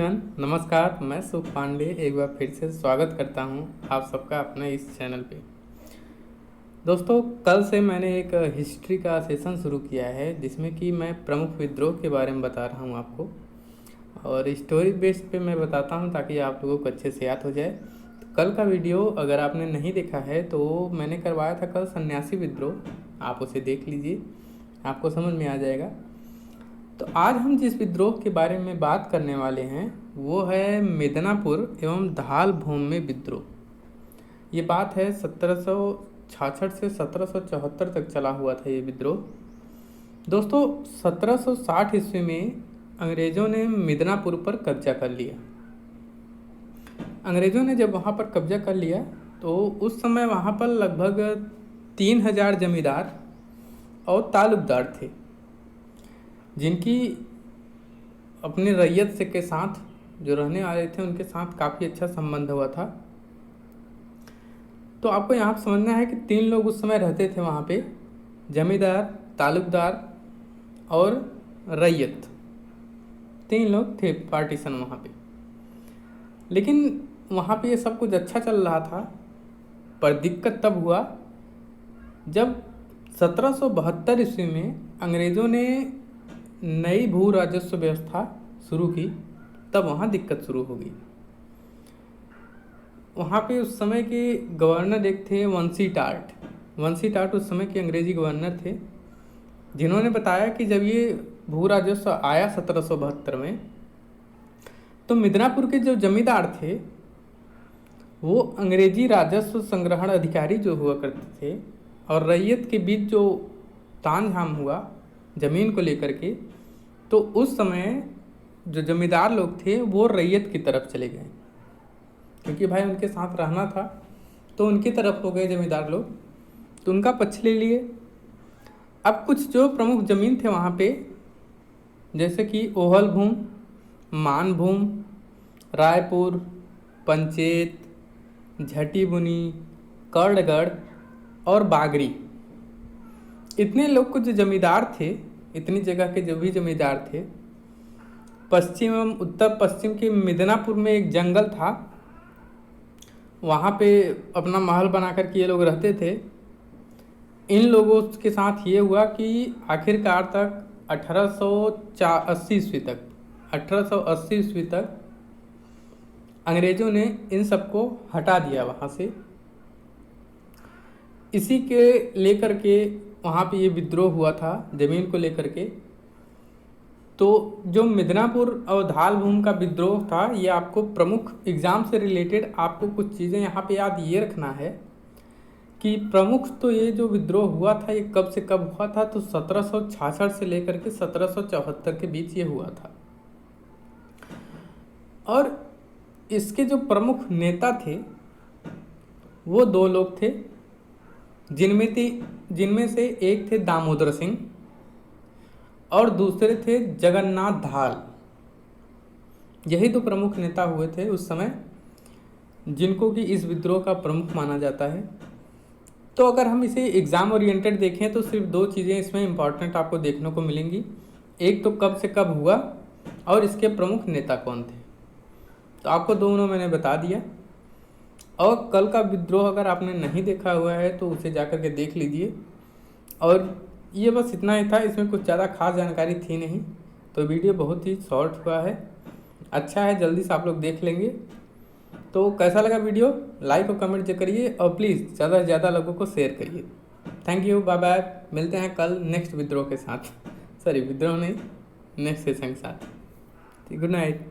Everyone, नमस्कार। मैं सुख पांडे एक बार फिर से स्वागत करता हूं आप सबका अपने इस चैनल पे। दोस्तों, कल से मैंने एक हिस्ट्री का सेशन शुरू किया है जिसमें कि मैं प्रमुख विद्रोह के बारे में बता रहा हूं आपको, और स्टोरी बेस पे मैं बताता हूं ताकि आप लोगों को अच्छे से याद हो जाए। तो कल का वीडियो अगर आपने नहीं देखा है तो मैंने करवाया था कल सन्यासी विद्रोह, आप उसे देख लीजिए, आपको समझ में आ जाएगा। तो आज हम जिस विद्रोह के बारे में बात करने वाले हैं वो है मिदनापुर एवं धाल भूमि विद्रोह। ये बात है 1766 से 1774 तक चला हुआ था ये विद्रोह। दोस्तों, 1760 ईस्वी में अंग्रेज़ों ने मिदनापुर पर कब्जा कर लिया। अंग्रेज़ों ने जब वहाँ पर कब्जा कर लिया तो उस समय वहाँ पर लगभग 3000 जमींदार और तालुकदार थे जिनकी अपने रैयत से के साथ जो रहने वाले थे उनके साथ काफ़ी अच्छा संबंध हुआ था। तो आपको यहाँ समझना है कि 3 लोग उस समय रहते थे वहाँ पे, जमींदार, तालुकदार और रैयत। 3 लोग थे पार्टीशन वहाँ पे। लेकिन वहाँ पे ये सब कुछ अच्छा चल रहा था, पर दिक्कत तब हुआ जब 1772 ईस्वी में अंग्रेज़ों ने नई भू राजस्व व्यवस्था शुरू की, तब वहाँ दिक्कत शुरू हो गई। वहाँ पे उस समय के गवर्नर एक थे वंशी टाट उस समय के अंग्रेजी गवर्नर थे, जिन्होंने बताया कि जब ये भू राजस्व आया 1772 में, तो मिदनापुर के जो जमींदार थे वो अंग्रेजी राजस्व संग्रहण अधिकारी जो हुआ करते थे और रैयत के बीच जो तामझाम हुआ ज़मीन को लेकर के, तो उस समय जो जमींदार लोग थे वो रैयत की तरफ चले गए, क्योंकि भाई उनके साथ रहना था, तो उनकी तरफ हो गए जमींदार लोग, तो उनका पक्ष ले लिए। अब कुछ जो प्रमुख ज़मीन थे वहाँ पे, जैसे कि ओहल भूम, मानभूम, रायपुर, पंचेत, झटीबुनी, कर्णगढ़ और बागरी, इतने लोग को जो जमींदार थे, इतनी जगह के जो भी जमींदार थे, पश्चिम एवं उत्तर पश्चिम के मिदनापुर में एक जंगल था, वहाँ पे अपना महल बना कर के ये लोग रहते थे। इन लोगों के साथ ये हुआ कि आखिरकार तक 1880 ईस्वी तक अंग्रेज़ों ने इन सबको हटा दिया वहाँ से। इसी के लेकर के वहाँ पे ये विद्रोह हुआ था ज़मीन को लेकर के। तो जो मिदनापुर और धाल भूम का विद्रोह था, ये आपको प्रमुख एग्ज़ाम से रिलेटेड आपको कुछ चीज़ें यहाँ पे याद ये रखना है कि प्रमुख तो ये जो विद्रोह हुआ था ये कब से कब हुआ था, तो 1766 से लेकर के 1774 के बीच ये हुआ था। और इसके जो प्रमुख नेता थे वो 2 लोग थे, जिनमें से एक थे दामोदर सिंह और दूसरे थे जगन्नाथ धाल। यही 2 प्रमुख नेता हुए थे उस समय, जिनको कि इस विद्रोह का प्रमुख माना जाता है। तो अगर हम इसे एग्ज़ाम ओरिएंटेड देखें तो सिर्फ 2 चीज़ें इसमें इम्पॉर्टेंट आपको देखने को मिलेंगी, एक तो कब से कब हुआ और इसके प्रमुख नेता कौन थे। तो आपको दोनों मैंने बता दिया। और कल का विद्रोह अगर आपने नहीं देखा हुआ है तो उसे जाकर के देख लीजिए। और ये बस इतना ही था, इसमें कुछ ज़्यादा खास जानकारी थी नहीं, तो वीडियो बहुत ही शॉर्ट हुआ है, अच्छा है, जल्दी से आप लोग देख लेंगे। तो कैसा लगा वीडियो, लाइक और कमेंट जो करिए और प्लीज़ ज़्यादा से ज़्यादा लोगों को शेयर करिए। Thank you, bye bye. मिलते हैं कल नेक्स्ट विद्रोह के साथ, सॉरी विद्रोह नहीं, नेक्स्ट सेशन के साथ। Good night.